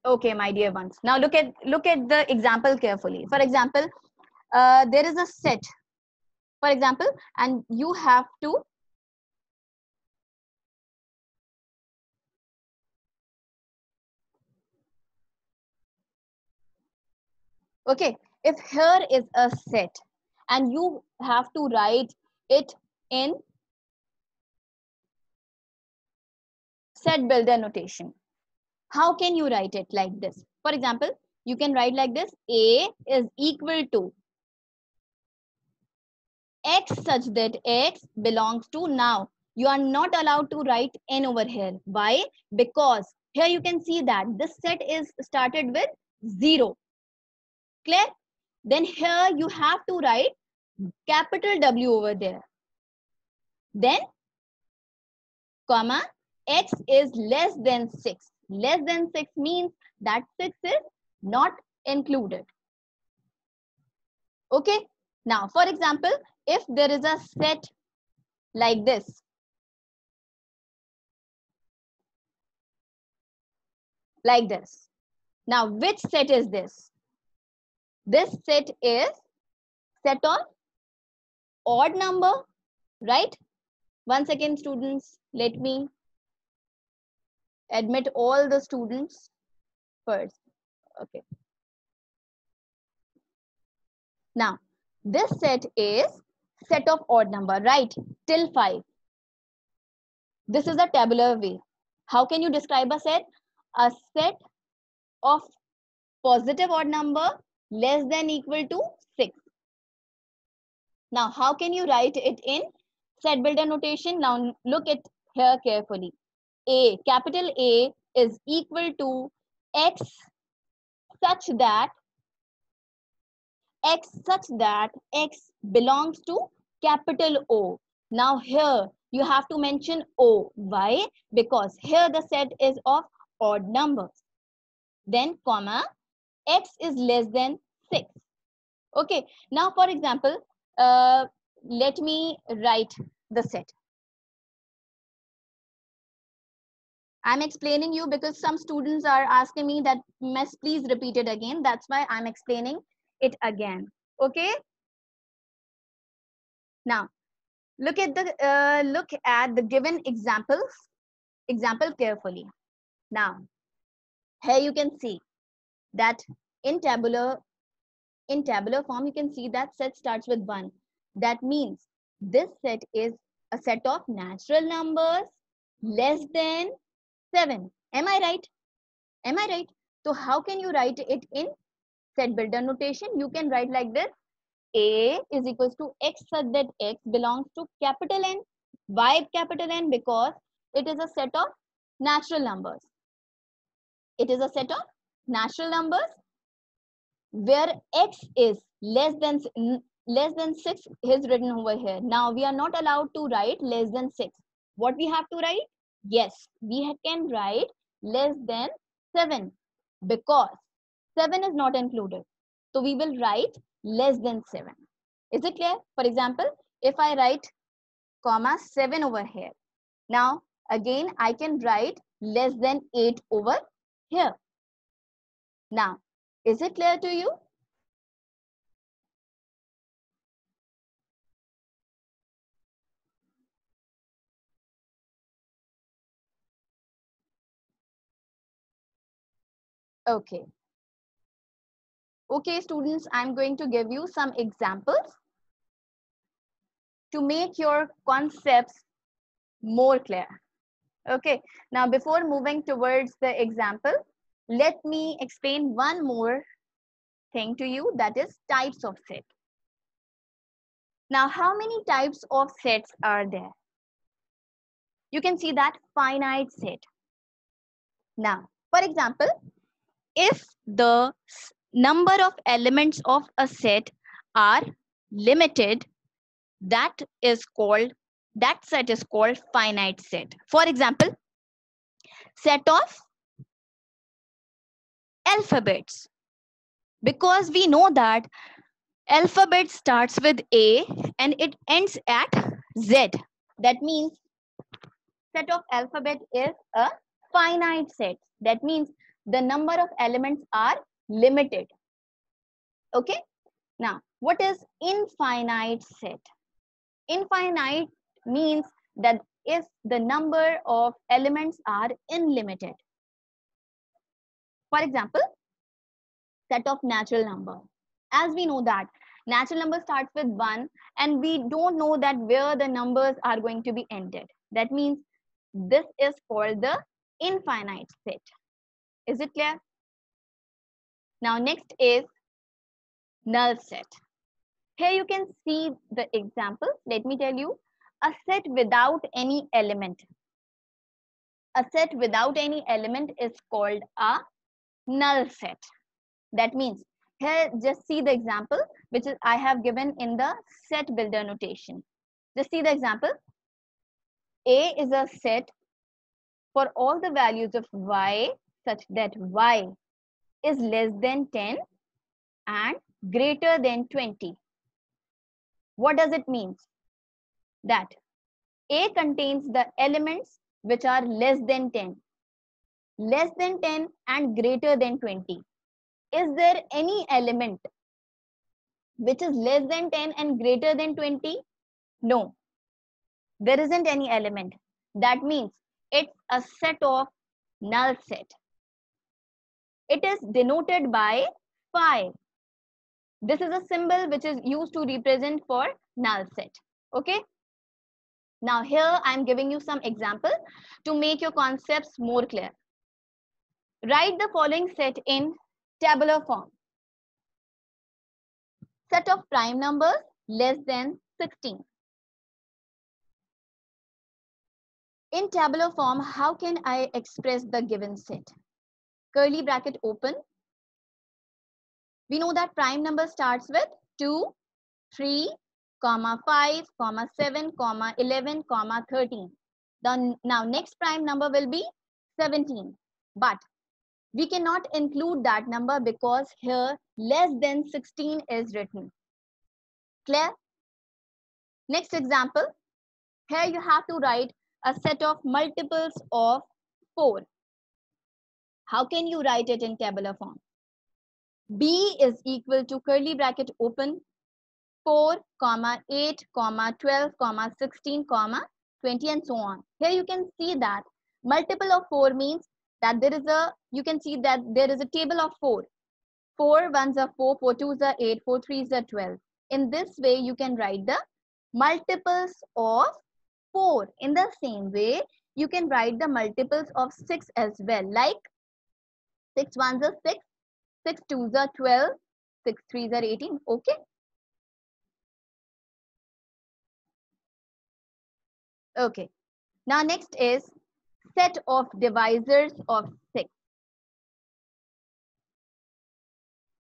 Okay, my dear ones. Now look at the example carefully. For example, there is a set, for example, and you have to, okay, if here is a set and you have to write it in set builder notation, how can you write it like this? For example, you can write like this: A is equal to X such that X belongs to. Now, you are not allowed to write N over here. Why? Because here you can see that this set is started with 0. Clear? Then here you have to write capital W over there. Then, comma, X is less than 6. Less than 6 means that 6 is not included. Okay? Now, for example, if there is a set like this, like this. Now, which set is this? This set is set of odd number, right? One second, students. Let me admit all the students first. Okay. Now, this set is set of odd number, right? Till 5. This is a tabular way. How can you describe a set? A set of positive odd number less than equal to 6. Now, how can you write it in set builder notation? Now, look at here carefully. A, capital A is equal to X such that X belongs to capital O. Now, here you have to mention O. Why? Because here the set is of odd numbers. Then, comma, X is less than 6. Okay. Now, for example, let me write the set. I'm explaining you because some students are asking me that, Miss, please repeat it again. That's why I'm explaining it again. Okay. Now, look at the given example carefully. Now, here you can see that in tabular form, you can see that set starts with 1. That means this set is a set of natural numbers less than 7. Am I right? Am I right? So how can you write it in set builder notation? You can write like this: A is equals to X such that X belongs to capital N. Why capital N? Because it is a set of natural numbers. It is a set of natural numbers where X is less than 6 is written over here. Now we are not allowed to write less than 6. What we have to write? Yes, we can write less than 7 because 7 is not included. So we will write less than 7. Is it clear? For example, if I write comma 7 over here, now again I can write less than 8 over here. Now, is it clear to you? Okay. Okay, students, I'm going to give you some examples to make your concepts more clear. Okay, now before moving towards the example, let me explain one more thing to you, that is types of set. Now, how many types of sets are there? You can see that finite set. Now, for example, if the number of elements of a set are limited, that set is called finite set. For example, set of alphabets, because we know that alphabet starts with A and it ends at Z. That means set of alphabet is a finite set. That means the number of elements are limited. Okay. Now, what is infinite set? Infinite means that if the number of elements are unlimited. For example, set of natural number. As we know that natural number starts with 1 and we don't know that where the numbers are going to be ended. That means this is called the infinite set. Is it clear? Now next is null set. Here you can see the example. Let me tell you, a set without any element. A set without any element is called a null set. That means here just see the example which is I have given in the set builder notation. Just see the example. A is a set for all the values of y such that y is less than 10 and greater than 20. What does it mean? That A contains the elements which are less than 10 and greater than 20. Is there any element which is less than 10 and greater than 20? No, there isn't any element. That means it's a set of null set. It is denoted by phi. This is a symbol which is used to represent for null set. Okay. Now here I'm giving you some example to make your concepts more clear. Write the following set in tabular form. Set of prime numbers less than 16. In tabular form, how can I express the given set? Curly bracket open. We know that prime number starts with 2, 3, 5, 7, 11, 13. Now next prime number will be 17. But we cannot include that number because here less than 16 is written. Clear? Next example. Here you have to write a set of multiples of 4. How can you write it in tabular form? B is equal to curly bracket open 4, 8, 12, 16, 20 and so on. Here you can see that multiple of 4 means that you can see that there is a table of 4. 4 ones are 4, 4 twos are 8, 4 threes are 12. In this way, you can write the multiples of 4. In the same way, you can write the multiples of 6 as well. Like 6 ones are 6, 6 twos are 12, 6 threes are 18. Okay. Okay. Now next is set of divisors of 6.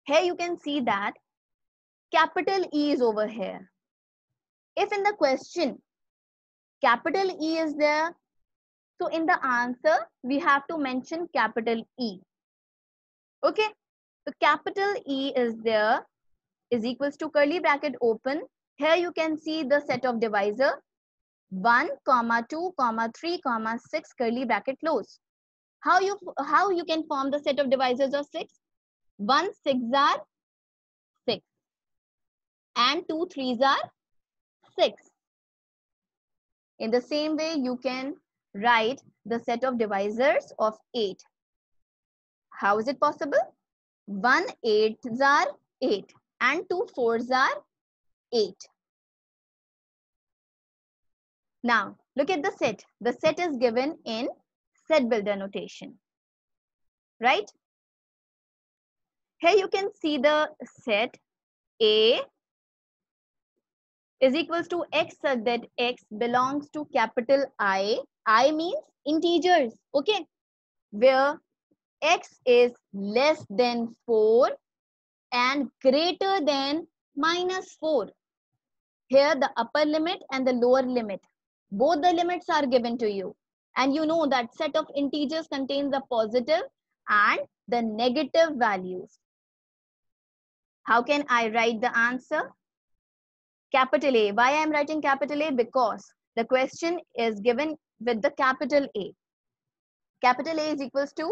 Here you can see that capital E is over here. If in the question capital E is there, so in the answer we have to mention capital E. Okay. So capital E is there is equals to curly bracket open. Here you can see the set of divisor 1, 2, 3, 6 curly bracket close. How you can form the set of divisors of 6? 1 6 are 6 and 2 3s are 6. In the same way, you can write the set of divisors of 8. How is it possible? 1 8s are 8 and 2 4s are 8. Now, look at the set. The set is given in set builder notation, right? Here you can see the set A is equals to X such that X belongs to capital I. I means integers, okay? Where X is less than 4 and greater than -4. Here the upper limit and the lower limit, both the limits are given to you. And you know that set of integers contains the positive and the negative values. How can I write the answer? Capital A. Why I am writing capital A? Because the question is given with the capital A. Capital A is equals to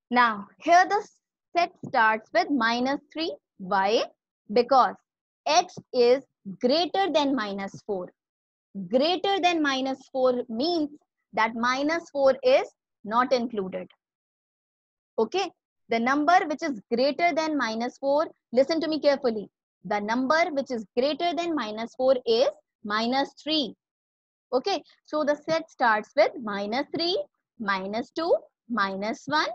Now, here the set starts with -3. Why? Because x is greater than -4. Greater than -4 means that -4 is not included. Okay? The number which is greater than -4, listen to me carefully. The number which is greater than -4 is -3. Okay? So the set starts with -3, -2, -1,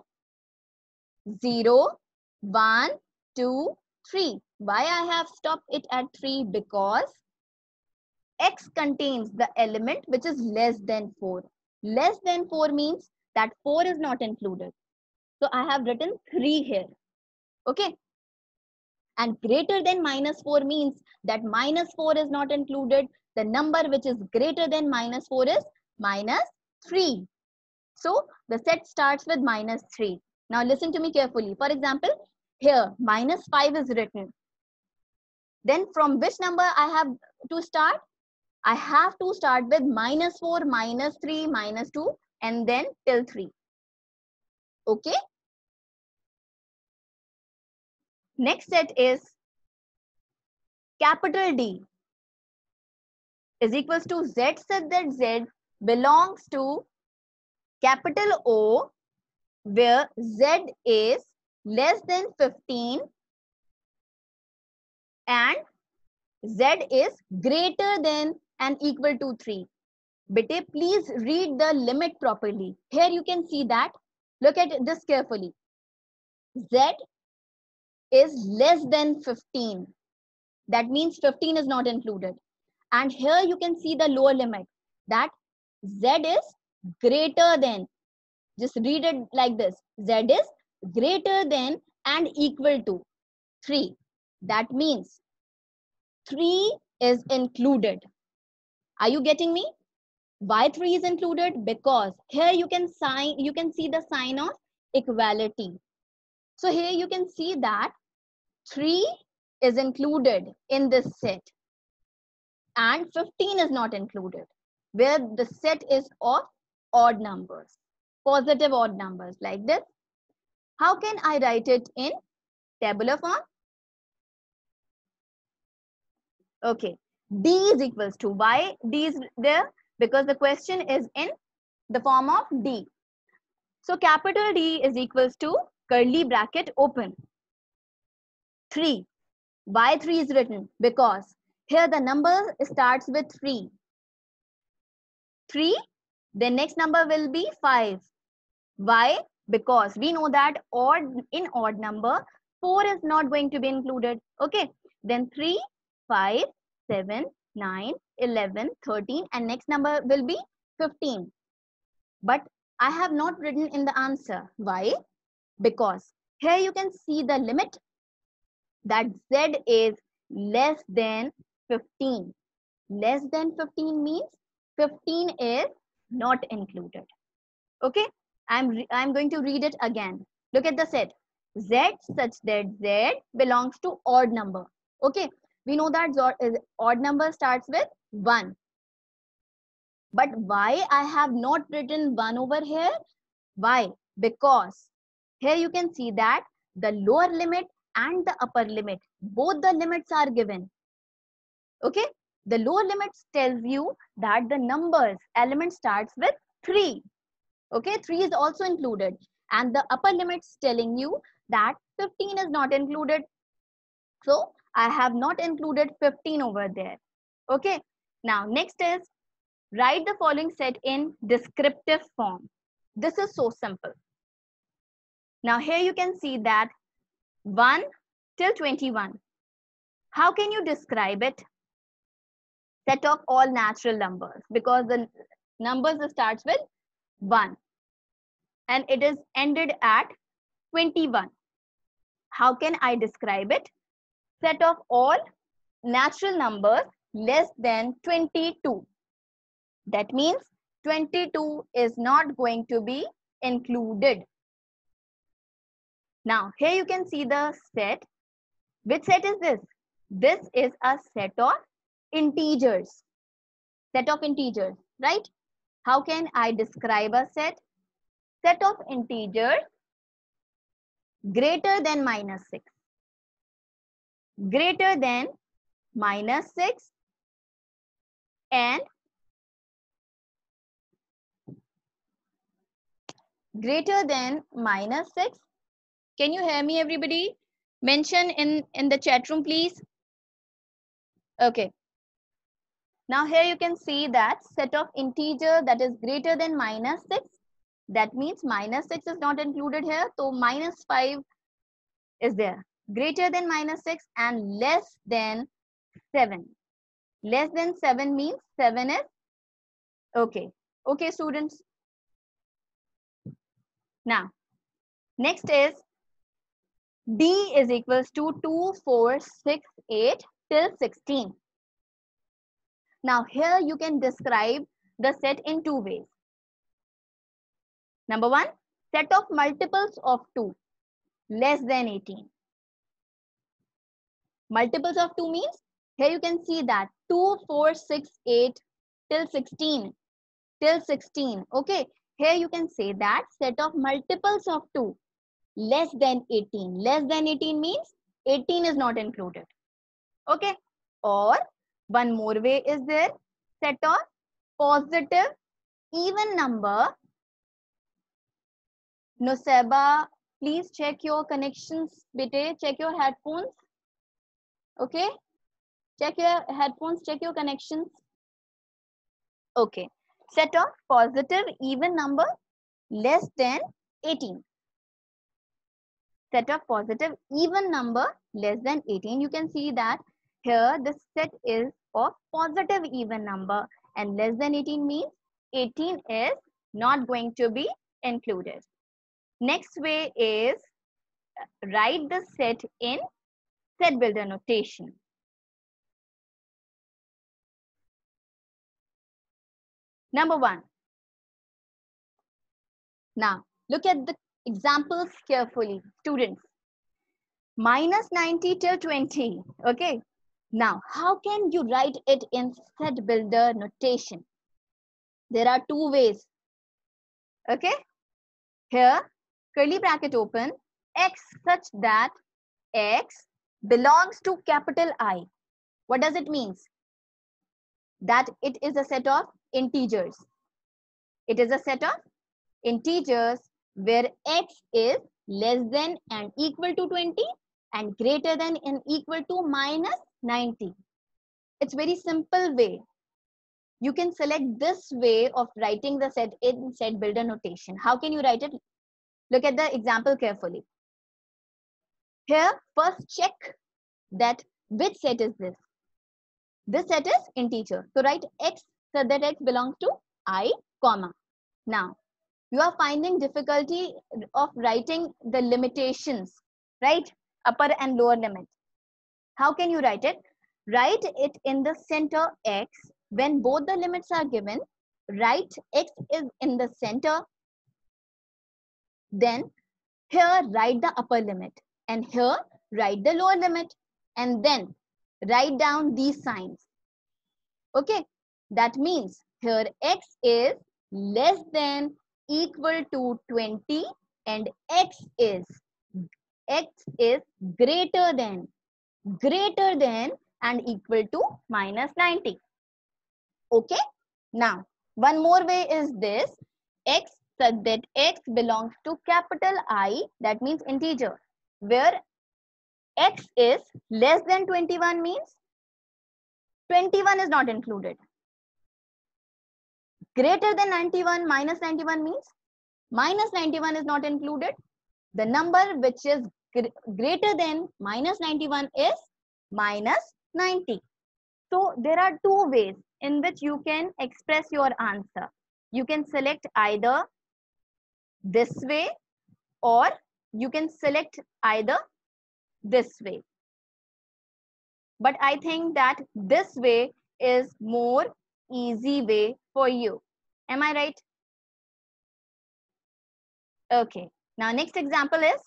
0, 1, 2, 3. Why I have stopped it at 3? Because x contains the element which is less than 4. Less than 4 means that 4 is not included. So I have written 3 here. Okay. And greater than -4 means that -4 is not included. The number which is greater than -4 is -3. So the set starts with -3. Now listen to me carefully. For example, here -5 is written. Then from which number I have to start? I have to start with -4, -3, -2, and then till 3. Okay. Next set is capital D is equals to Z such that Z belongs to capital O, where Z is less than 15 and Z is greater than and equal to 3. Bete, please read the limit properly. Here you can see that. Look at this carefully. Z is less than 15. That means 15 is not included. And here you can see the lower limit, that Z is greater than. Just read it like this. Z is greater than and equal to 3. That means 3 is included. Are you getting me? Why 3 is included? Because here you can see the sign of equality. So here you can see that 3 is included in this set and 15 is not included, where the set is of odd numbers, positive odd numbers like this. How can I write it in tabular form? Okay, D is equals to, why D is there? Because the question is in the form of D. So capital D is equals to curly bracket open 3. Why 3 is written? Because here the number starts with 3. 3, the next number will be 5. Why? Because we know that in odd number, 4 is not going to be included. Okay. Then 3, 5, 7, 9, 11, 13, and next number will be 15. But I have not written in the answer. Why? Because here you can see the limit that Z is less than 15. Less than 15 means 15 is not included. Okay, I'm going to read it again. Look at the set. Z such that Z belongs to odd number. Okay, we know that odd number starts with 1. But why I have not written 1 over here? Why? Because here you can see that the lower limit and the upper limit, both the limits are given. Okay, the lower limits tells you that the numbers element starts with 3. Okay, 3 is also included, and the upper limits telling you that 15 is not included. So I have not included 15 over there. Okay, now next is write the following set in descriptive form. This is so simple. Now here you can see that 1 till 21. How can you describe it? Set of all natural numbers, because the numbers starts with 1 and it is ended at 21. How can I describe it? Set of all natural numbers less than 22. That means 22 is not going to be included. Now here you can see the set. Which set is this? This is a set of integers. Set of integers, right? How can I describe a set? Set of integers greater than minus 6. Greater than minus 6 and greater than minus 6. Can you hear me, everybody? Mention in the chat room, please. Okay. Now here you can see that set of integer that is greater than minus 6. That means minus 6 is not included here. So minus 5 is there. Greater than minus 6 and less than 7. Less than 7 means 7 is okay. Okay, students. Now, next is D is equals to 2, 4, 6, 8 till 16. Now, here you can describe the set in two ways. Number one, set of multiples of 2 less than 18. Multiples of 2 means here you can see that 2, 4, 6, 8 till 16. Till 16. Okay. Here you can say that set of multiples of 2 less than 18. Less than 18 means 18 is not included. Okay. Or one more way is there. Set of positive even number. Noseba, please check your connections. Bete, check your headphones. Okay. Check your headphones, check your connections. Okay. Set of positive even number less than 18. Set of positive even number less than 18. You can see that here the set is of positive even number and less than 18 means 18 is not going to be included. Next way is write the set in set builder notation. Number one. Now, look at the examples carefully, students. Minus 90 till 20, okay? Now, how can you write it in set builder notation? There are two ways, okay? Here, curly bracket open, x such that x belongs to capital I. What does it mean? That it is a set of integers. It is a set of integers where x is less than and equal to 20 and greater than and equal to minus 90. It's very simple way. You can select this way of writing the set in set builder notation. How can you write it? Look at the example carefully. Here, first check that which set is this. This set is integer. So write x so that x belongs to I, comma. Now, you are finding difficulty of writing the limitations, right? Upper and lower limit. How can you write it? Write it in the center x. When both the limits are given, write x is in the center. Then here write the upper limit and here write the lower limit and then write down these signs. Okay, that means here x is less than equal to 20 and x is greater than and equal to minus 90. Okay, now one more way is this, x such that x belongs to capital I, that means integer, where x is less than 21 means 21 is not included. Greater than 91 minus 91 means minus 91 is not included. The number which is greater than minus 91 is minus 90. So there are two ways in which you can express your answer. You can select either this way or you can select either this way. But I think that this way is more easy way for you. Am I right? Okay. Now next example is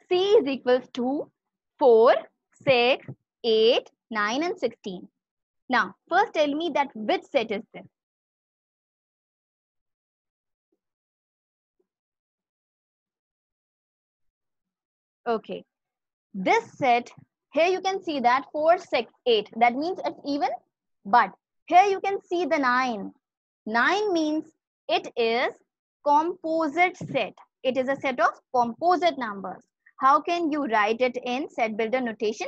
C is equals to 4, 6, 8, 9 and 16. Now first tell me that which set is this? Okay. This set, here you can see that 4, 6, 8. That means it's even. But here you can see the 9. 9 means it is composite set. It is a set of composite numbers. How can you write it in set builder notation?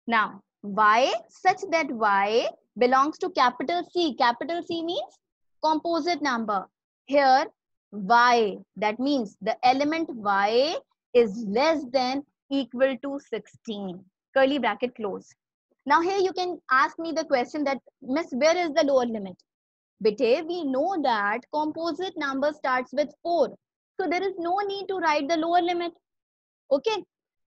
Now, y such that y belongs to capital C. Capital C means composite number. Here, y, that means the element y is less than equal to 16. Curly bracket close. Now here you can ask me the question that, Miss, where is the lower limit? Bete, we know that composite number starts with 4. So there is no need to write the lower limit. Okay.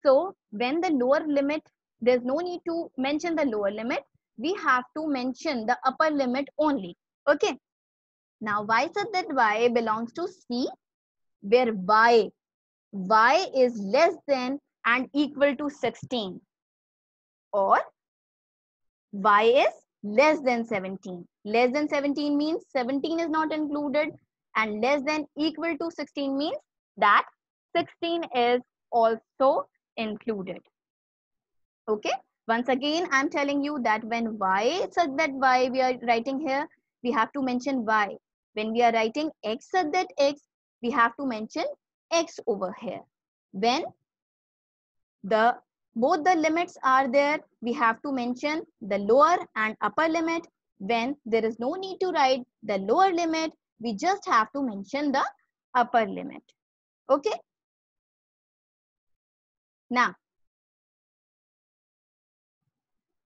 So when the lower limit, there's no need to mention the lower limit. We have to mention the upper limit only. Okay. Now y said that y belongs to C, where y is less than and equal to 16, or y is less than 17. Less than 17 means 17 is not included, and less than equal to 16 means that 16 is also included. Okay. Once again, I'm telling you that when y such that y we are writing here, we have to mention y. When we are writing x such that x, we have to mention x over here. When both the limits are there, we have to mention the lower and upper limit. When there is no need to write the lower limit, we just have to mention the upper limit. Okay. Now,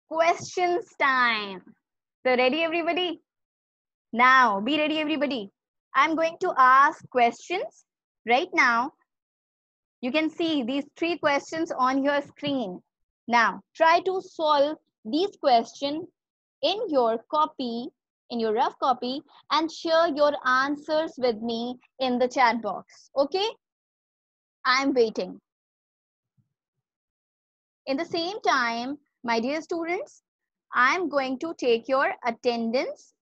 questions time. So ready everybody? Now, be ready everybody. I'm going to ask questions right now. You can see these 3 questions on your screen. Now, try to solve these questions in your copy, in your rough copy, and share your answers with me in the chat box. Okay? I'm waiting. In the same time, my dear students, I'm going to take your attendance.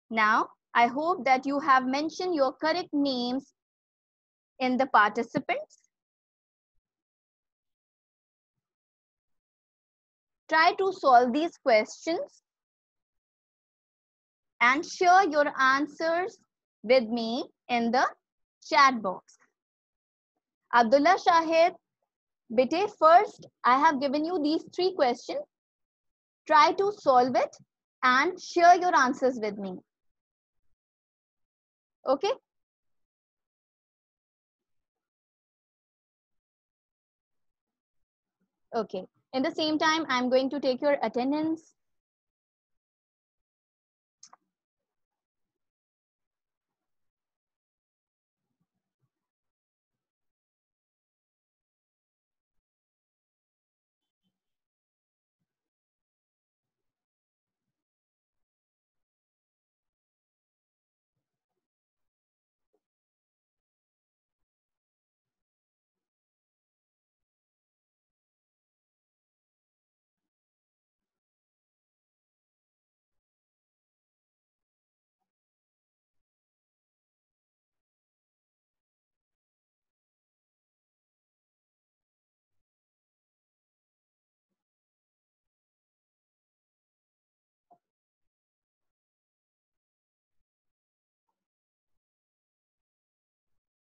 Now, I hope that you have mentioned your correct names in the participants. Try to solve these questions and share your answers with me in the chat box. Abdullah Shahid, Bete, first I have given you these 3 questions. Try to solve it and share your answers with me. Okay? Okay. In the same time, I'm going to take your attendance.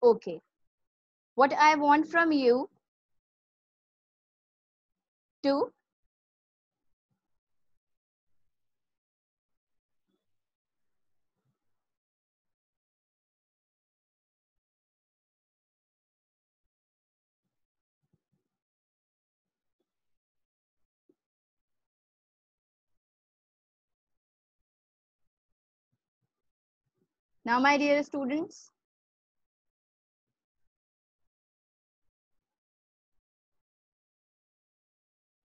Okay. What I want from you to now, my dear students,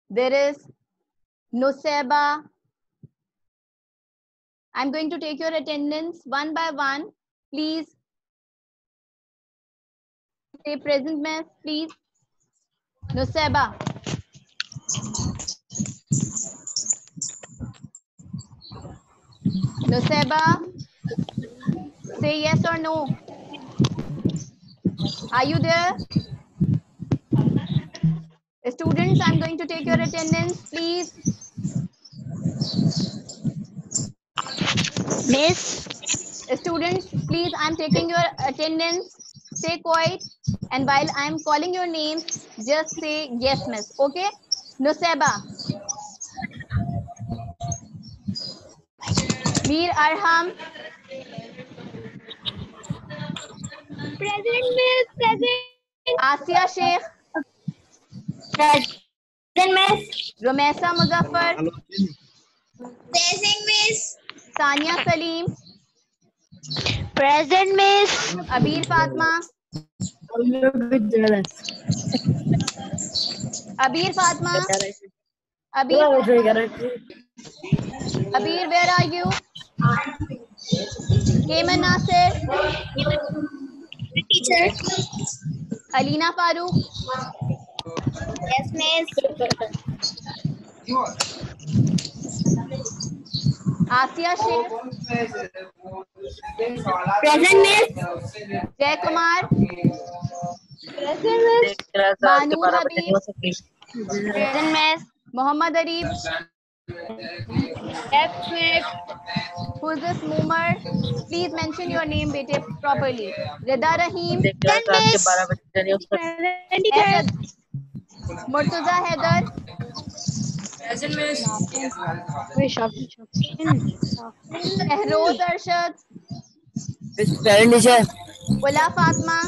there is Nuseba. I'm going to take your attendance one by one. Please say present, miss, please. Nuseba. Nuseba, say yes or no. Are you there? Students, I'm going to take your attendance, please. Miss. Students, please, I'm taking your attendance. Stay quiet. And while I'm calling your names, just say yes, miss. Okay? Nuseba, Mir Arham, Present, Miss. Present. Asia Sheikh, Present, Miss. Rumesa Muzaffar, Present, Miss. Sania Salim, Present, Miss. Abir Fatma, Abir Fatma, Abir Fatma, Abir, where are you? Cayman Nasir, Teacher. Alina Farooq, Yes, Miss. Asia Sheikh, Present, Miss. Jay Kumar, Present, Miss. Banur Habib, Present, Miss. Muhammad Arif, Yes, Miss. who's this Mumar? Please mention your name bete properly. Rida Rahim, Present, Miss. Present, teacher. Asad, Murtuza Haider, Shehroz Arshad, Parent teacher. Ula Fatma,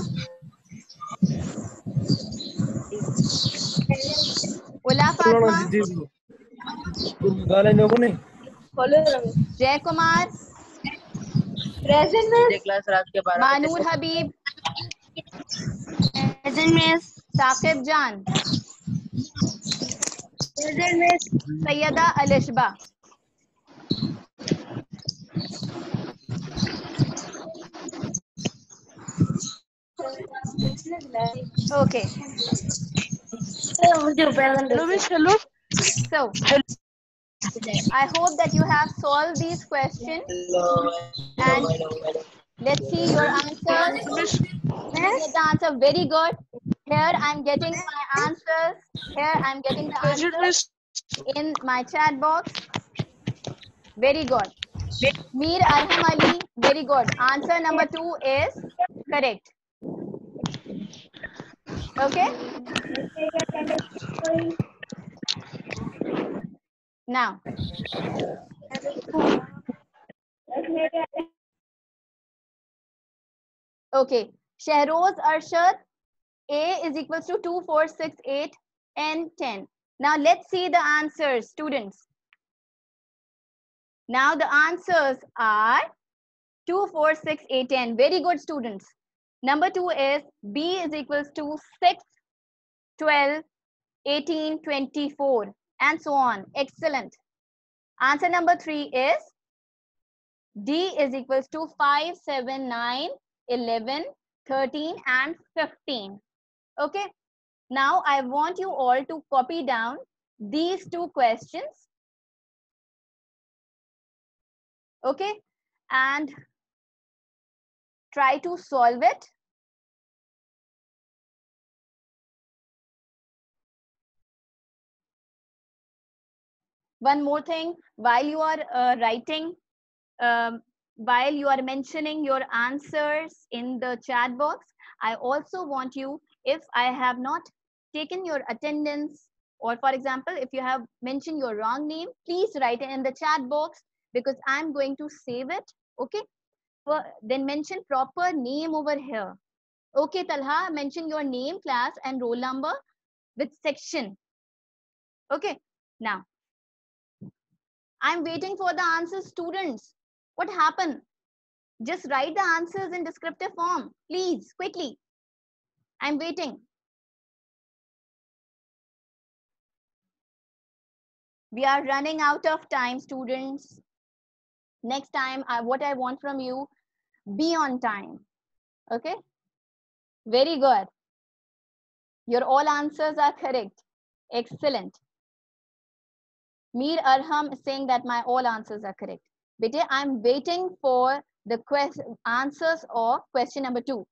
Ula Fatma, Jay Kumar, Present, Miss. Banur Habib, Present, Miss. Saqib Jan, Present, Miss. Sayyada Alishba. Okay, Hello. so I hope that you have solved these questions and let's see your answers. Get the answer very good. Here I'm getting my answers. Here I'm getting the answers in my chat box. Very good. Mir Arham Ali, very good. Answer number 2 is correct. Okay. Now, okay. Shehroz Arshad, A is equals to 2, 4, 6, 8, and 10. Now let's see the answers, students. Now the answers are 2, 4, 6, 8, 10. Very good, students. Number 2 is B is equals to 6, 12, 18, 24, and so on. Excellent. Answer number 3 is D is equals to 5, 7, 9, 11, 13, and 15. Okay. Now I want you all to copy down these two questions. Okay. And try to solve it. One more thing, while you are writing, while you are mentioning your answers in the chat box, I also want you, if I have not taken your attendance, or for example, if you have mentioned your wrong name, please write it in the chat box because I'm going to save it. Okay. Then mention proper name over here. Okay, Talha, mention your name, class, and roll number with section. Okay. Now, I'm waiting for the answers, students. What happened? Just write the answers in descriptive form, please, quickly. I'm waiting. We are running out of time, students. Next time, what I want from you, be on time. Okay? Very good. Your all answers are correct. Excellent. Mir Arham is saying that my all answers are correct. Bete, I'm waiting for the answers of question number 2.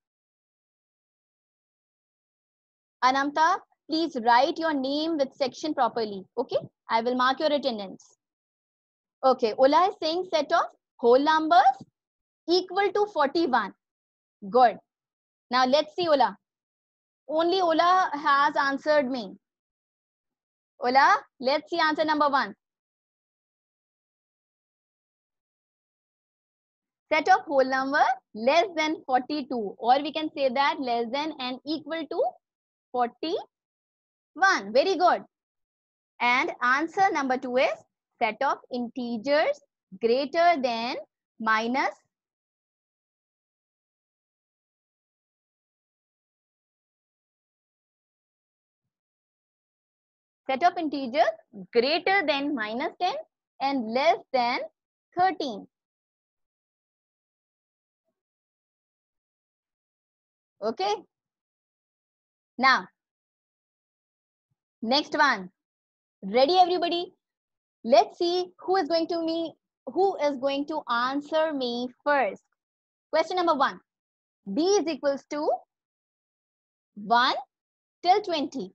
Anamta, please write your name with section properly. Okay, I will mark your attendance. Okay, Ola is saying set of whole numbers equal to 41. Good. Now let's see Ola. Only Ola has answered me. Ola, let's see answer number 1. Set of whole number less than 42, or we can say that less than and equal to 41. Very good. And answer number 2 is set of integers greater than minus set of integers greater than minus 10 and less than 13. Okay. Now, next one. Ready, everybody? Let's see who is going to answer me first. Question number 1. B is equals to 1 till 20.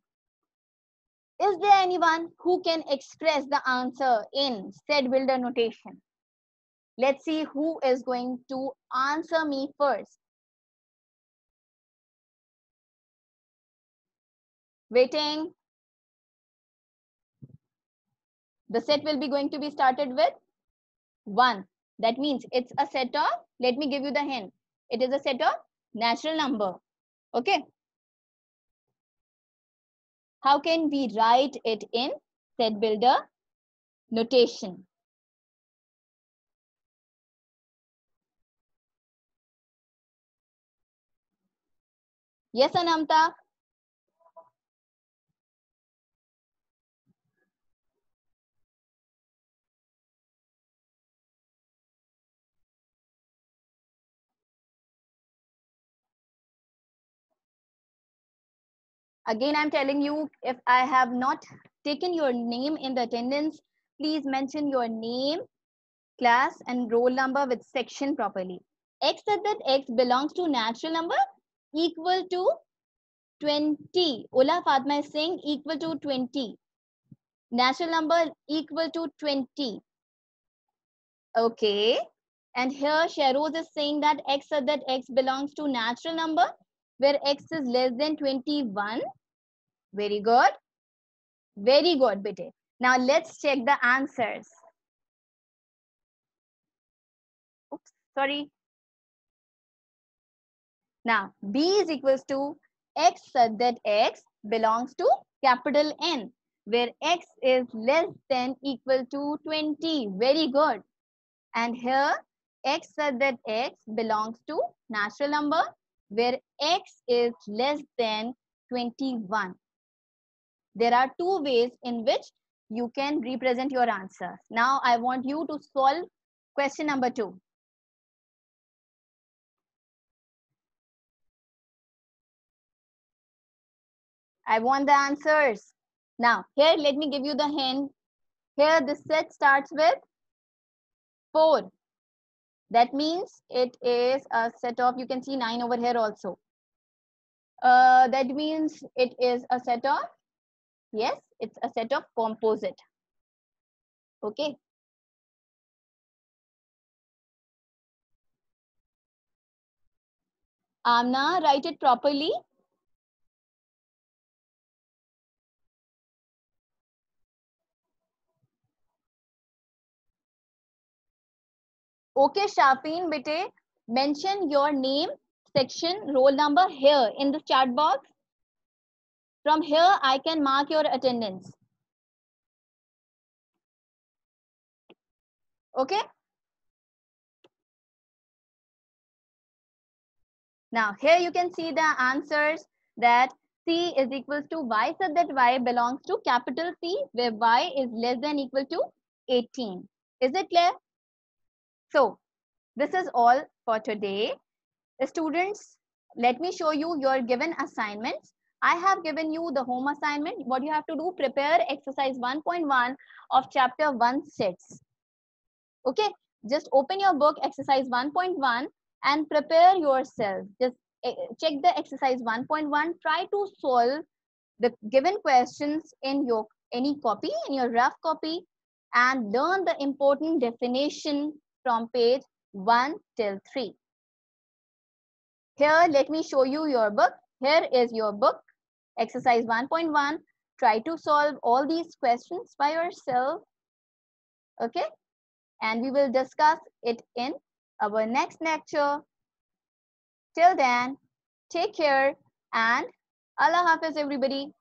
Is there anyone who can express the answer in set builder notation? Let's see who is going to answer me first. Waiting. The set will be going to be started with 1. That means it's a set of, let me give you the hint. It is a set of natural number. Okay. How can we write it in set builder notation? Yes, Anamta. Again, I'm telling you, if I have not taken your name in the attendance, please mention your name, class, and roll number with section properly. X said that X belongs to natural number equal to 20. Ola Fatma is saying equal to 20. Natural number equal to 20. Okay. And here Sheroz is saying that X said that X belongs to natural number where X is less than 21. Very good. Very good, bete. Now let's check the answers. Oops, sorry. Now B is equals to X such that X belongs to capital N, where X is less than equal to 20. Very good. And here X such that X belongs to natural number, where X is less than 21. There are 2 ways in which you can represent your answer. Now I want you to solve question number 2. I want the answers. Now here, let me give you the hint. Here the set starts with 4. That means it is a set of, you can see 9 over here also. That means it is a set of, yes, it's a set of composite. Okay. Amna, write it properly. Okay, Shafin, bete, mention your name, section, roll number here in the chat box. From here, I can mark your attendance. Okay. Now, here you can see the answers that C is equals to Y, so that Y belongs to capital C, where Y is less than equal to 18. Is it clear? So, this is all for today. Students, let me show you your given assignments. I have given you the home assignment. What you have to do, prepare exercise 1.1 of chapter 1 sets. Okay, just open your book, exercise 1.1, and prepare yourself. Just check the exercise 1.1. Try to solve the given questions in your any copy, in your rough copy, and learn the important definition from page 1 till 3. Here, let me show you your book. Here is your book, exercise 1.1. Try to solve all these questions by yourself. Okay? And we will discuss it in our next lecture. Till then, take care and Allah Hafiz everybody.